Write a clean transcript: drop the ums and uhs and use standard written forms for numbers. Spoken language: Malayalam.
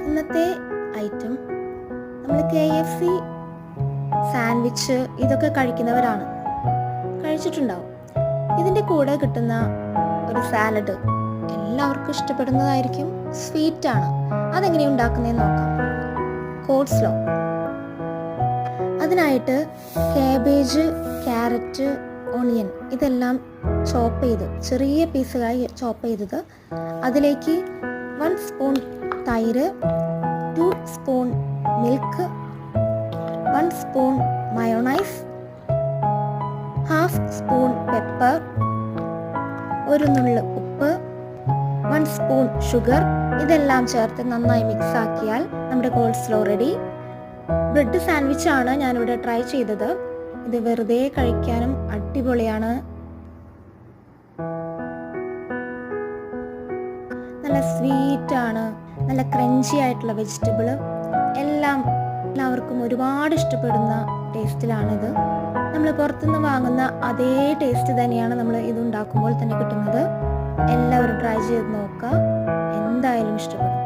ഇന്നത്തെ ഐറ്റം നമ്മൾ KFC സാൻഡ്വിച്ച് ഇതൊക്കെ കഴിക്കുന്നവരാണ്, കഴിച്ചിട്ടുണ്ടാവും. ഇതിൻ്റെ കൂടെ കിട്ടുന്ന ഒരു സാലഡ് എല്ലാവർക്കും ഇഷ്ടപ്പെടുന്നതായിരിക്കും. സ്വീറ്റാണ്. അതെങ്ങനെയാണ് ഉണ്ടാക്കുന്നതെന്ന് നോക്കാം. കോൾസ്ലോ. അതിനായിട്ട് കാബേജ്, ക്യാരറ്റ്, ഓണിയൻ ഇതെല്ലാം ചോപ്പ് ചെയ്ത് ചെറിയ പീസുകളായി ചോപ്പ് ചെയ്തത്, അതിലേക്ക് 1 സ്പൂൺ തൈര്, 2 spoon milk, 1 spoon mayonnaise, 1/2 spoon pepper, ഒരു നുള്ള് ഉപ്പ്, 1 സ്പൂൺ ഷുഗർ, ഇതെല്ലാം ചേർത്ത് നന്നായി മിക്സ് ആക്കിയാൽ നമ്മുടെ കോൾസ്ലോ റെഡി. ബ്രെഡ് സാൻഡ്വിച്ച് ആണ് ഞാനിവിടെ ട്രൈ ചെയ്തത്. ഇത് വെറുതെ കഴിക്കാനും അടിപൊളിയാണ്. നല്ല സ്വീറ്റ് ആണ്, നല്ല ക്രഞ്ചി ആയിട്ടുള്ള വെജിറ്റബിൾ എല്ലാവർക്കും ഒരുപാട് ഇഷ്ടപ്പെടുന്ന ടേസ്റ്റിലാണിത്. നമ്മൾ പുറത്തുനിന്ന് വാങ്ങുന്ന അതേ ടേസ്റ്റ് തന്നെയാണ് നമ്മൾ ഇത് ഉണ്ടാക്കുമ്പോൾ തന്നെ കിട്ടുന്നത്. എല്ലാവരും ട്രൈ ചെയ്ത് നോക്കുക, എന്തായാലും ഇഷ്ടപ്പെടും.